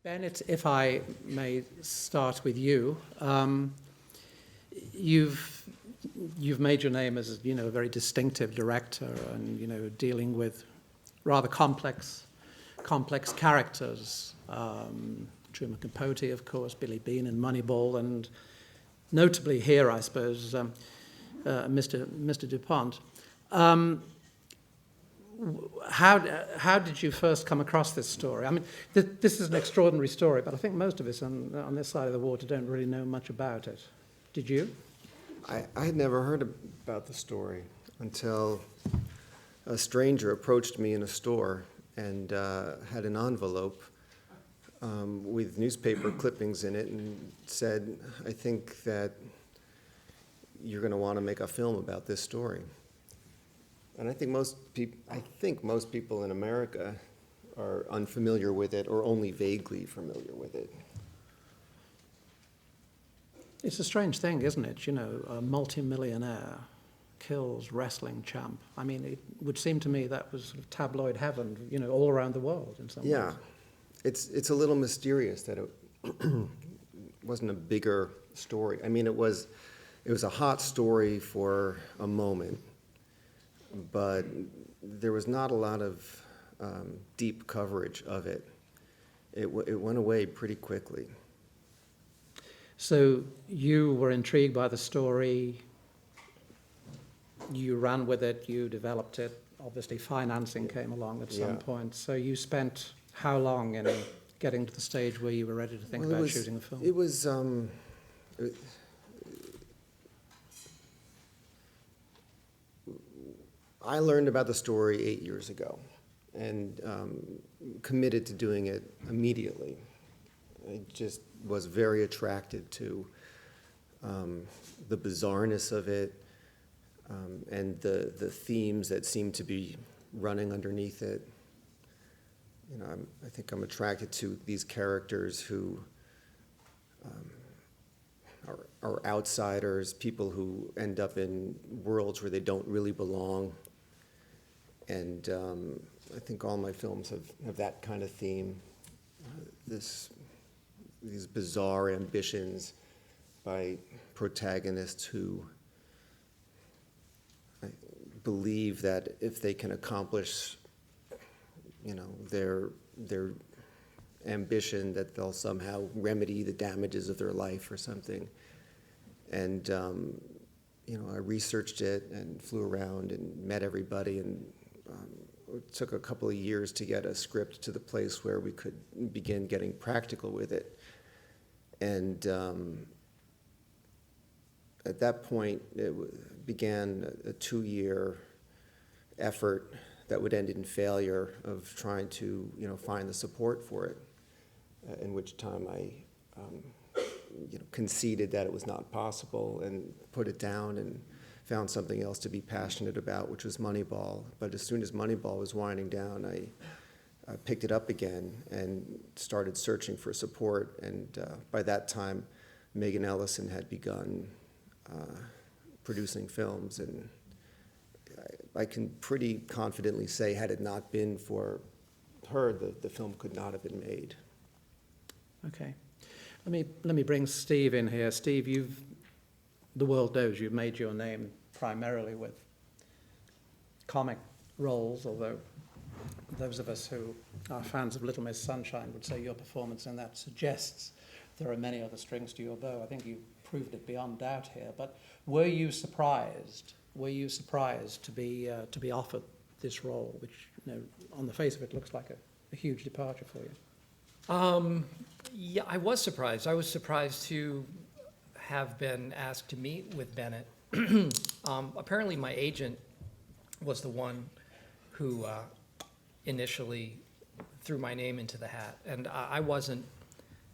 Bennett, if I may start with you, you've made your name as a very distinctive director, and dealing with rather complex characters. Truman Capote, of course, Billy Bean in Moneyball, and notably here, I suppose, Mr. DuPont. How did you first come across this story? I mean, this is an extraordinary story, but I think most of us on this side of the water don't really know much about it. Did you? I had never heard about the story until a stranger approached me in a store and had an envelope with newspaper clippings in it and said, "I think that you're going to want to make a film about this story." And I think most people in America are unfamiliar with it or only vaguely familiar with it. It's a strange thing, isn't it? A multimillionaire kills wrestling champ. I mean, it would seem to me that was sort of tabloid heaven, all around the world in some ways. It's a little mysterious that it wasn't a bigger story. I mean, it was a hot story for a moment, but there was not a lot of deep coverage of it. It went away pretty quickly. So you were intrigued by the story, you ran with it, you developed it. Obviously financing came along at some point. So you spent how long in getting to the stage where you were ready to think about shooting the film? It was, I learned about the story 8 years ago and committed to doing it immediately. I just was very attracted to the bizarreness of it and the themes that seem to be running underneath it. I think I'm attracted to these characters who are outsiders, people who end up in worlds where they don't really belong. And I think all my films have that kind of theme, these bizarre ambitions by protagonists who believe that if they can accomplish their ambition, that they'll somehow remedy the damages of their life or something. And I researched it and flew around and met everybody, and it took a couple of years to get a script to the place where we could begin getting practical with it. And at that point, it began a 2-year effort that would end in failure of trying to, find the support for it. In which time I, conceded that it was not possible and put it down and found something else to be passionate about, which was Moneyball. But as soon as Moneyball was winding down, I picked it up again and started searching for support. And by that time, Megan Ellison had begun producing films, and I can pretty confidently say, had it not been for her, the film could not have been made. Okay. Let me bring Steve in here. Steve, the world knows you've made your name primarily with comic roles, although those of us who are fans of Little Miss Sunshine would say your performance in that suggests there are many other strings to your bow. I think you proved it beyond doubt here. But were you surprised? Were you surprised to be offered this role, which on the face of it looks like a huge departure for you? Yeah, I was surprised. I was surprised to have been asked to meet with Bennett. Apparently my agent was the one who initially threw my name into the hat, and I wasn't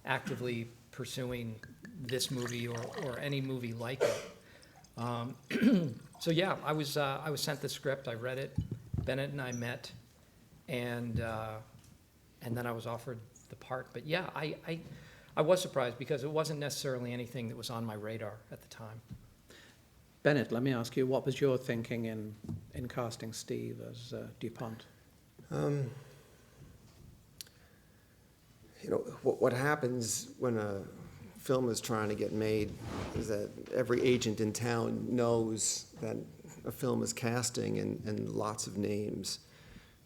actively pursuing this movie or any movie like it. So yeah, I was sent the script. I read it. Bennett and I met, and then I was offered the part. But yeah, I was surprised because it wasn't necessarily anything that was on my radar at the time. Bennett, let me ask you, what was your thinking in casting Steve as DuPont? you know, what happens when a film is trying to get made is that every agent in town knows that a film is casting, and lots of names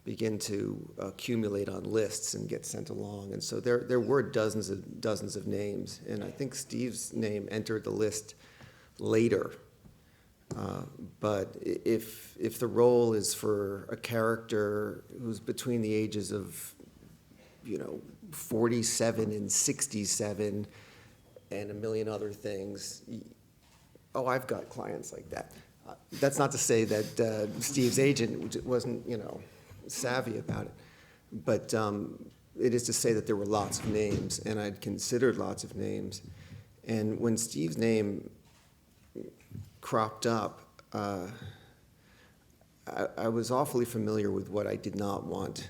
begin to accumulate on lists and get sent along. And so there were dozens of names, and I think Steve's name entered the list later. But if the role is for a character who's between the ages of, 47 and 67 and a million other things, I've got clients like that. That's not to say that Steve's agent wasn't, savvy about it, but it is to say that there were lots of names, and I'd considered lots of names. And when Steve's name cropped up, I was awfully familiar with what I did not want.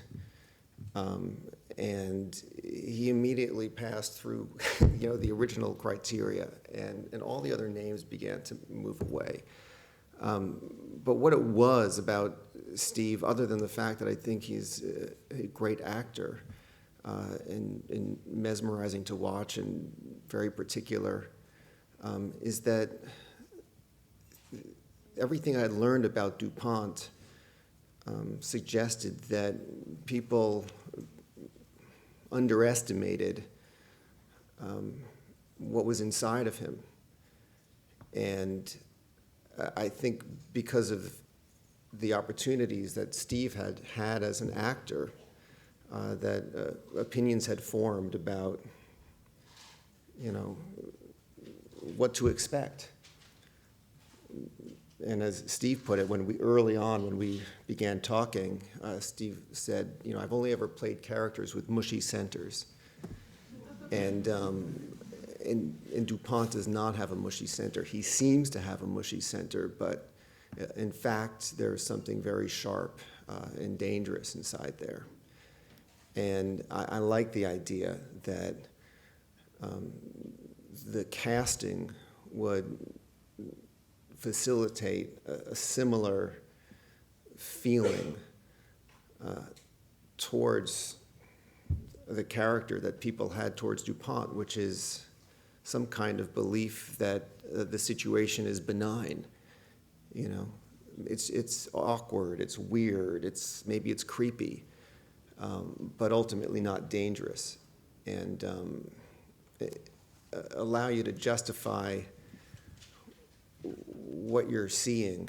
And he immediately passed through, the original criteria, and all the other names began to move away. But what it was about Steve, other than the fact that I think he's a great actor, and mesmerizing to watch and very particular, is that everything I'd learned about DuPont suggested that people underestimated what was inside of him. And I think because of the opportunities that Steve had as an actor, that opinions had formed about, what to expect. And as Steve put it, when we began talking, Steve said, I've only ever played characters with mushy centers. And DuPont does not have a mushy center. He seems to have a mushy center, but in fact, there's something very sharp and dangerous inside there. And I like the idea that the casting would facilitate a similar feeling towards the character that people had towards DuPont, which is some kind of belief that the situation is benign. It's awkward, it's weird, maybe it's creepy, but ultimately not dangerous, and allow you to justify what you're seeing,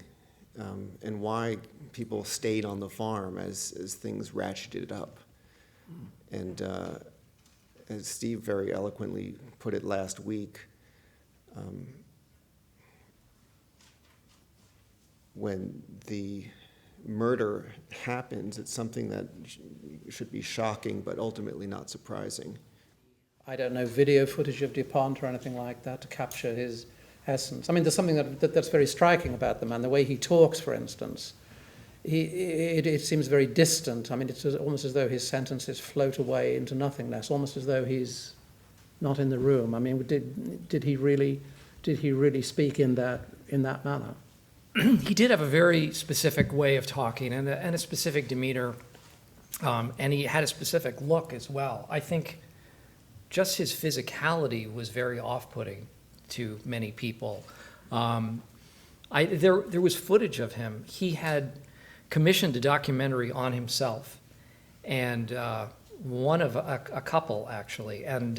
and why people stayed on the farm as things ratcheted up. And as Steve very eloquently put it last week, when the murder happens, it's something that should be shocking, but ultimately not surprising. I don't know, video footage of DuPont or anything like that to capture his essence. I mean, there's something that's very striking about the man, the way he talks, for instance. It seems very distant. I mean, it's almost as though his sentences float away into nothingness, almost as though he's not in the room. I mean, did he really speak in that manner? He did have a very specific way of talking and a specific demeanor, and he had a specific look as well. I think just his physicality was very off-putting to many people. There was footage of him. He had commissioned a documentary on himself, and one of a couple, actually. And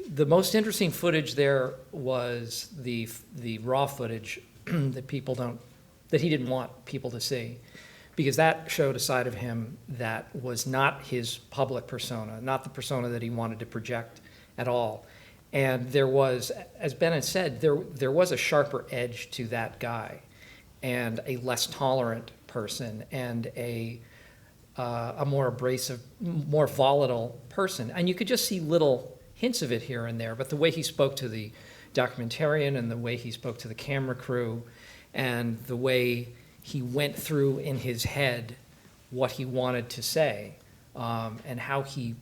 the most interesting footage there was the raw footage that he didn't want people to see, because that showed a side of him that was not his public persona, not the persona that he wanted to project at all. And there was, as Bennett said, there was a sharper edge to that guy, and a less tolerant person, and a more abrasive, more volatile person. And you could just see little hints of it here and there, but the way he spoke to the documentarian, and the way he spoke to the camera crew, and the way he went through in his head what he wanted to say, and how he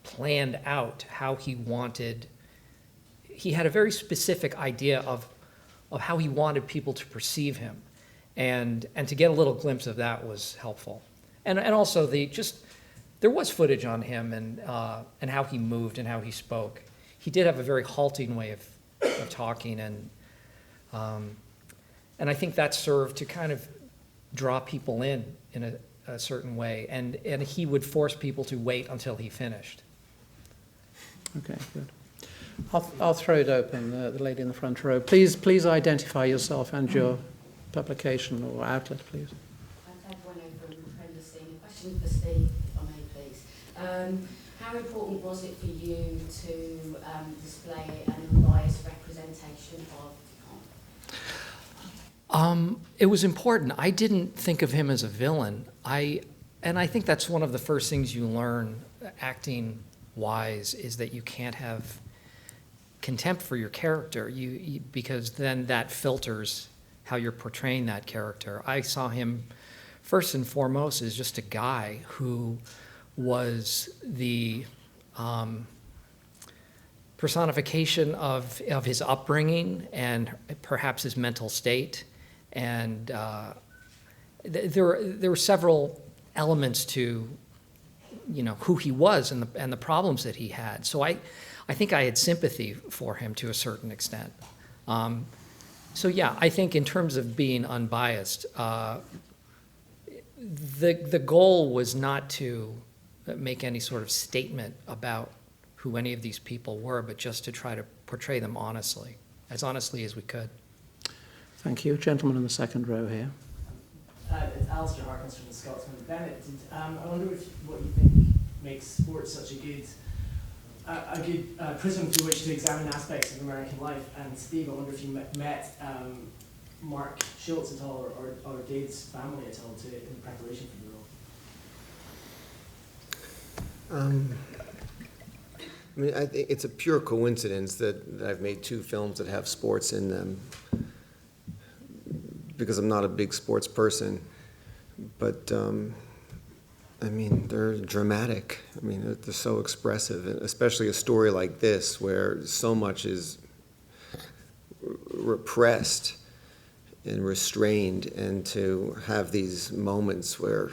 planned out how he wanted. He had a very specific idea of how he wanted people to perceive him, and to get a little glimpse of that was helpful. And also there was footage on him and how he moved and how he spoke. He did have a very halting way of talking, and I think that served to kind of draw people in a certain way, and he would force people to wait until he finished. Okay, good. I'll throw it open, the lady in the front row. Please identify yourself and your publication or outlet, please. I've had one over from Prendestine. A question for Steve, if I may, please. How important was it for you to display an unbiased representation of DuPont? It was important. I didn't think of him as a villain. And I think that's one of the first things you learn acting wise, is that you can't have contempt for your character, because then that filters how you're portraying that character. I saw him first and foremost as just a guy who was the personification of his upbringing and perhaps his mental state. And there were several elements to, who he was and the problems that he had. So I think I had sympathy for him to a certain extent. So yeah, I think in terms of being unbiased, the goal was not to make any sort of statement about who any of these people were, but just to try to portray them honestly as we could. Thank you. Gentleman in the second row here. It's Alistair Harkins from the Scotsman. Bennett, I wonder what you think makes sports such a good prism through which to examine aspects of American life. And Steve, I wonder if you met Mark Schultz at all, or Dave's family at all, in preparation for the role. I mean, I think it's a pure coincidence that I've made two films that have sports in them, because I'm not a big sports person. But I mean, they're dramatic. I mean, they're so expressive, and especially a story like this where so much is repressed and restrained, and to have these moments where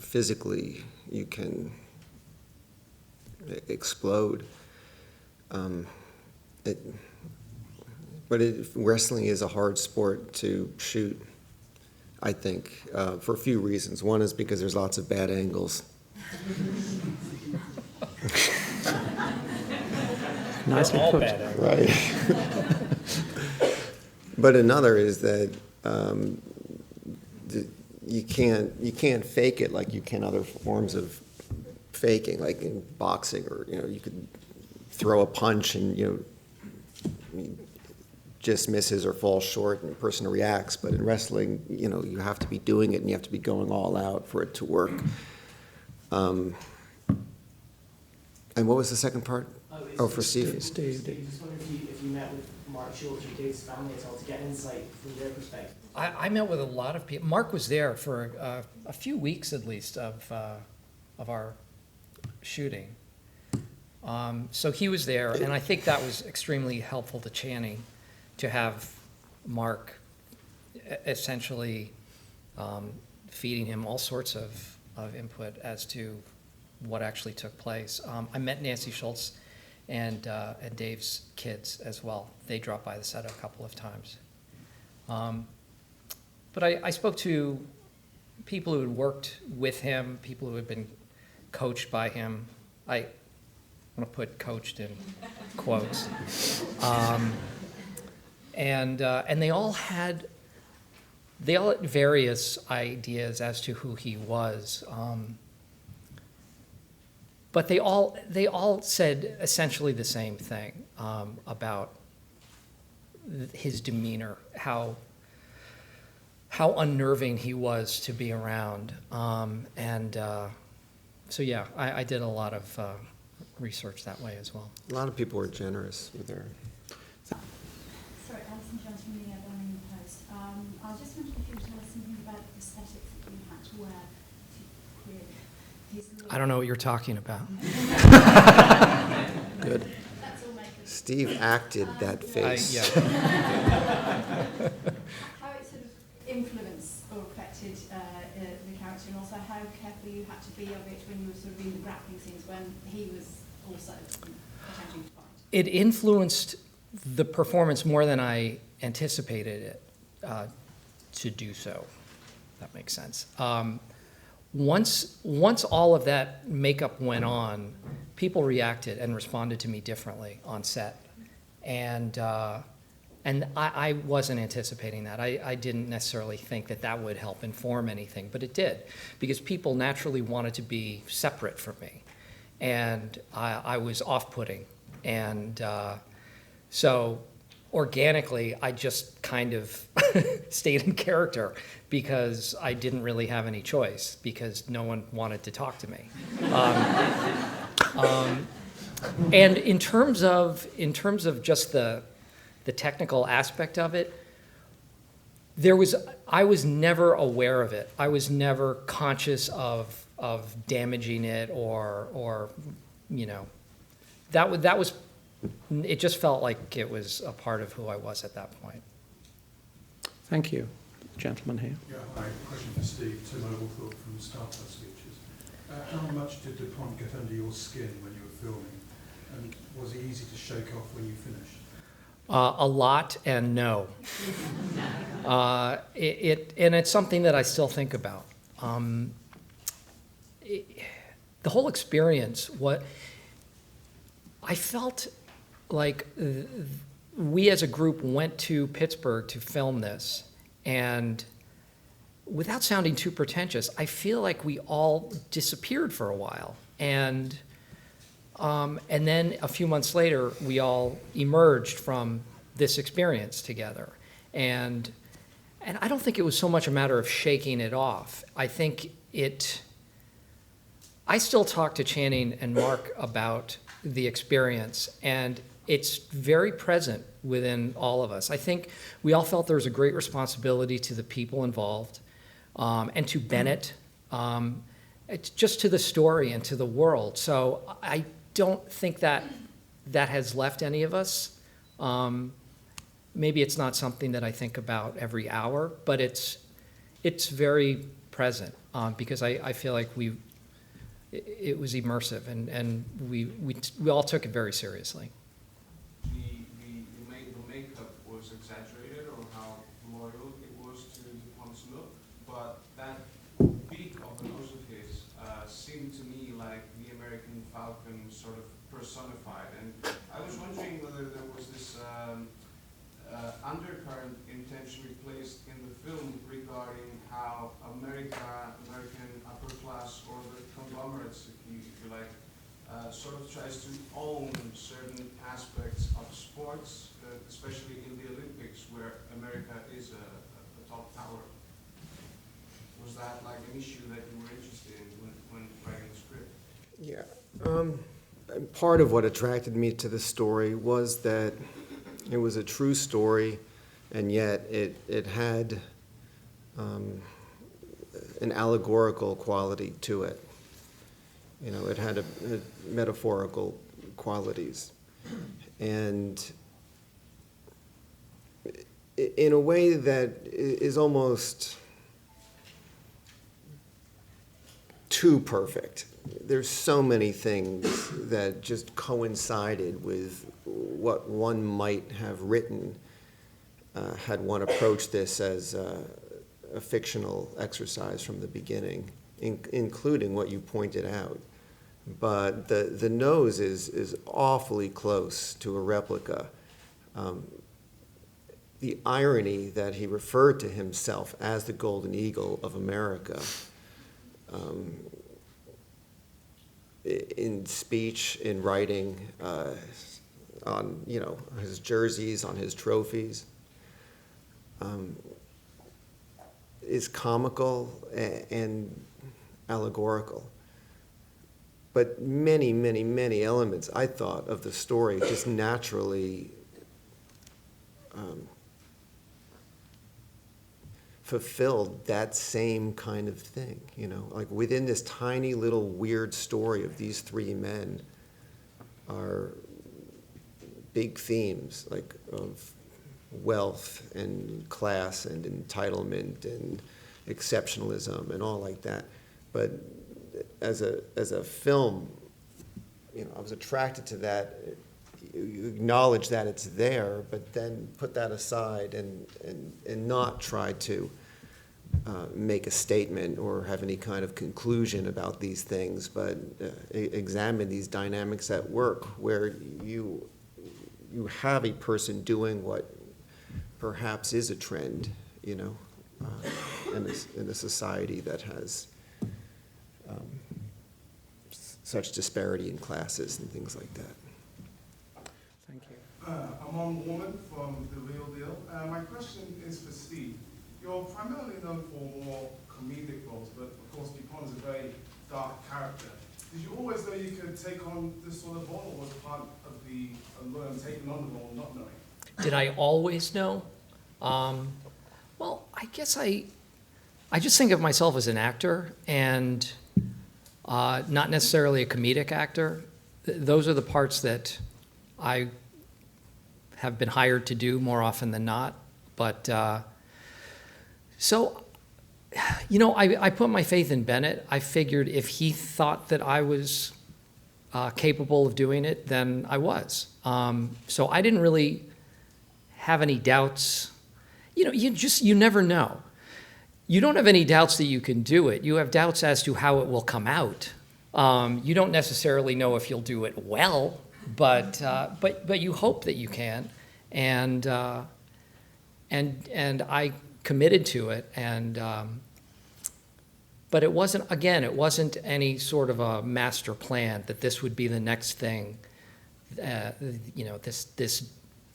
physically you can explode. Wrestling is a hard sport to shoot, I think, for a few reasons. One is because there's lots of bad angles. Nicely all put. bad angles. Right. But another is that you can't fake it like you can other forms of faking, like in boxing, or you could throw a punch and just misses or falls short and the person reacts. But in wrestling, you have to be doing it and you have to be going all out for it to work. And what was the second part? For Steve. Steve. I just wonder if you met with Mark Schultz or Dave's family at all to get insight from their perspective. I met with a lot of people. Mark was there for a few weeks at least of our shooting. So he was there, and I think that was extremely helpful to Channing, to have Mark essentially feeding him all sorts of input as to what actually took place. I met Nancy Schultz and Dave's kids as well. They dropped by the set a couple of times. But I spoke to people who had worked with him, people who had been coached by him. I want to put coached in quotes. And they all had various ideas as to who he was. But they all said essentially the same thing about his demeanor, how unnerving he was to be around. So yeah, I did a lot of research that way as well. A lot of people were generous with their. Sorry, Alison Jones from the Birmingham Post. I was just wondering if you could tell us something about the prosthetics that you had to wear to create his look. I don't know what you're talking about. Good. That's all makers. Steve acted that face. Yeah. How it sort of influenced influenced or affected the character, and also how careful you had to be of it when you were sort of in the grappling scenes when he was also attempting to fight? It influenced the performance more than I anticipated it to do so. That makes sense. Once all of that makeup went on, people reacted and responded to me differently on set, and I wasn't anticipating that. I didn't necessarily think that that would help inform anything, but it did, because people naturally wanted to be separate from me, and I was off-putting, and so organically, I just kind of stayed in character because I didn't really have any choice because no one wanted to talk to me. And in terms of just the technical aspect of it, I was never aware of it. I was never conscious of damaging it or that was. It just felt like it was a part of who I was at that point. Thank you. Gentleman here. Yeah, hi. Question for Steve. Tim Oglethorpe from Star Plus Features. How much did DuPont get under your skin when you were filming? And was it easy to shake off when you finished? A lot and no. And it's something that I still think about. The whole experience, I felt like we as a group went to Pittsburgh to film this, and without sounding too pretentious, I feel like we all disappeared for a while, and then a few months later, we all emerged from this experience together, and I don't think it was so much a matter of shaking it off. I think I still talk to Channing and Mark about the experience, and it's very present within all of us. I think we all felt there was a great responsibility to the people involved, and to Bennett, it's just to the story and to the world. So I don't think that has left any of us. Maybe it's not something that I think about every hour, but it's very present, because I feel like it was immersive, and we all took it very seriously. The makeup was exaggerated, or how loyal it was to DuPont's look, but that beak of the nose of his seemed to me like the American Falcon sort of personified, and I was wondering whether there was this undercurrent intentionally placed in the film regarding how American upper class, or the conglomerates, if you like, sort of tries to own certain aspects of sports, especially in the Olympics, where America is a top power. Was that like an issue that you were interested in when writing the script? Yeah. Part of what attracted me to the story was that it was a true story, and yet it had an allegorical quality to it. It had metaphorical qualities. And in a way that is almost too perfect. There's so many things that just coincided with what one might have written had one approached this as a fictional exercise from the beginning, including what you pointed out. But the nose is awfully close to a replica. The irony that he referred to himself as the Golden Eagle of America, in speech, in writing, on his jerseys, on his trophies, is comical and allegorical. But many, many, many elements, I thought, of the story just naturally fulfilled that same kind of thing, like within this tiny little weird story of these three men are big themes, like of wealth and class and entitlement and exceptionalism and all like that. But as a film, you know, I was attracted to that. You acknowledge that it's there, but then put that aside and not try to make a statement or have any kind of conclusion about these things, but examine these dynamics at work where you have a person doing what perhaps is a trend, you know, in a society that has such disparity in classes and things like that. Thank you. I'm on Woman from The Real Deal. My question is for Steve. You're primarily known for more comedic roles, but of course Dupont is a very dark character. Did you always know you could take on this sort of role, or was part of the allure taking on the role not knowing? Did I always know? Well, I guess I just think of myself as an actor and not necessarily a comedic actor. Those are the parts that I have been hired to do more often than not. But so, you know, I put my faith in Bennett. I figured if he thought that I was capable of doing it, then I was. So I didn't really have any doubts. You know, you never know. You don't have any doubts that you can do it. You have doubts as to how it will come out. You don't necessarily know if you'll do it well, but you hope that you can. And I committed to it. But it wasn't any sort of a master plan that this would be the next thing. You know, this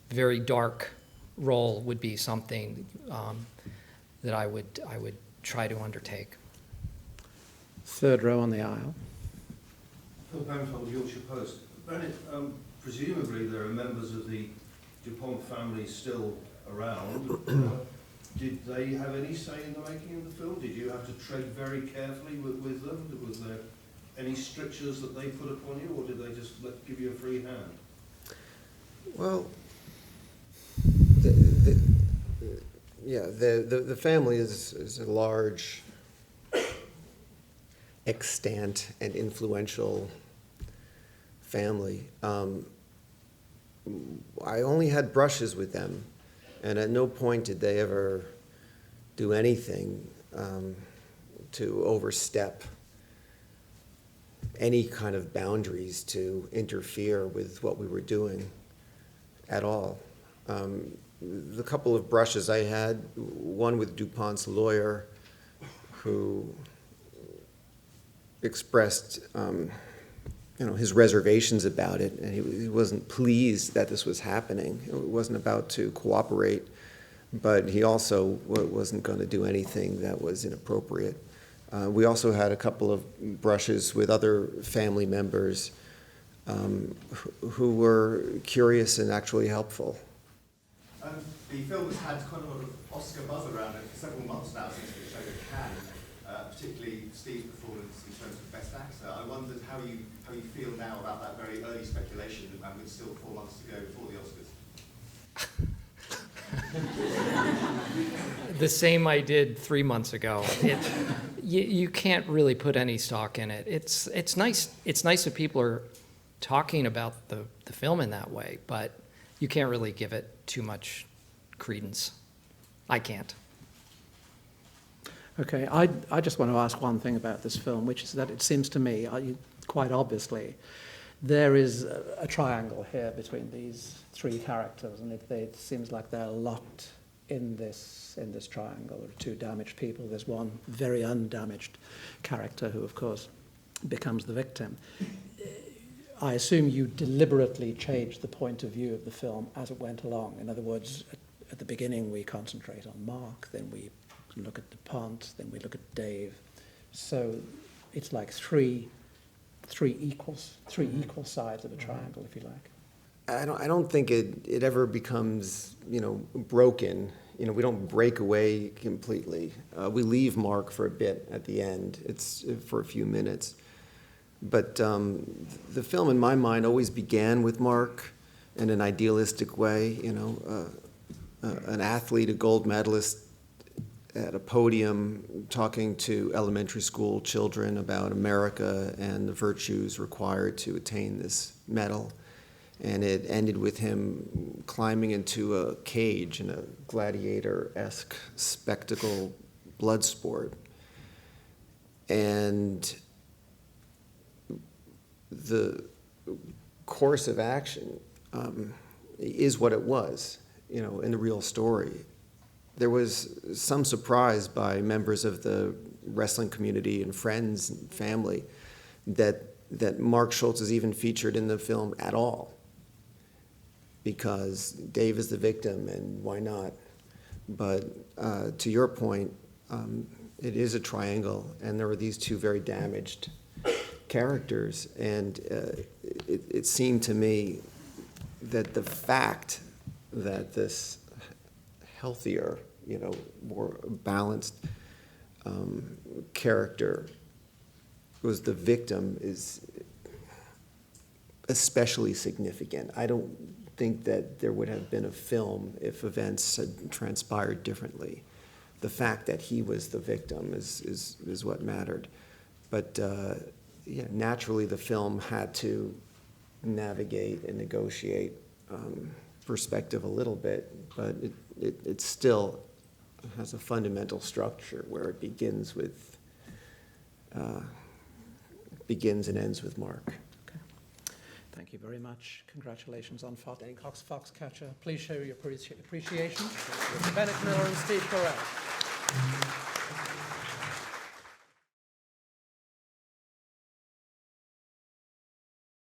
very dark role would be something that I would try to undertake. Third row on the aisle. Phil Bennett from the Yorkshire Post. Bennett, presumably there are members of the Dupont family still around. Did they have any say in the making of the film? Did you have to tread very carefully with them? Was there any strictures that they put upon you, or did they just give you a free hand? Well, the family is a large, extant, and influential family. I only had brushes with them, and at no point did they ever do anything to overstep any kind of boundaries to interfere with what we were doing at all. The couple of brushes I had, one with Dupont's lawyer, who expressed his reservations about it, and he wasn't pleased that this was happening. He wasn't about to cooperate, but he also wasn't going to do anything that was inappropriate. We also had a couple of brushes with other family members who were curious and actually helpful. The film has had kind of an Oscar buzz around it for several months now since it showed at Cannes, particularly Steve's performance in terms of Best Actor. I wondered how you feel now about that very early speculation, and with still 4 months to go before the Oscars. The same I did 3 months ago. You can't really put any stock in it. It's nice that people are talking about the film in that way, but you can't really give it too much credence. I can't. Okay, I just want to ask one thing about this film, which is that it seems to me, quite obviously, there is a triangle here between these three characters, and it seems like they're locked in this triangle. There are two damaged people. There's one very undamaged character who, of course, becomes the victim. I assume you deliberately changed the point of view of the film as it went along. In other words, at the beginning we concentrate on Mark, then we look at Dupont, then we look at Dave. So it's like three equal sides of a triangle, if you like. I don't think it ever becomes broken. We don't break away completely. We leave Mark for a bit at the end. It's for a few minutes. But the film, in my mind, always began with Mark in an idealistic way. an athlete, a gold medalist, at a podium talking to elementary school children about America and the virtues required to attain this medal. And it ended with him climbing into a cage in a gladiator-esque spectacle blood sport. And the course of action is what it was, you know, in the real story. There was some surprise by members of the wrestling community and friends and family that Mark Schultz is even featured in the film at all, because Dave is the victim, and why not? But to your point, it is a triangle, and there were these two very damaged characters, and it seemed to me that the fact that this healthier, you know, more balanced character was the victim is especially significant. I don't think that there would have been a film if events had transpired differently. The fact that he was the victim is what mattered. But yeah, naturally the film had to navigate and negotiate perspective a little bit, but it still has a fundamental structure where it begins and ends with Mark. Okay. Thank you very much. Congratulations on Foxcatcher. Please show your appreciation to Bennett, Miller, and Steve Carell.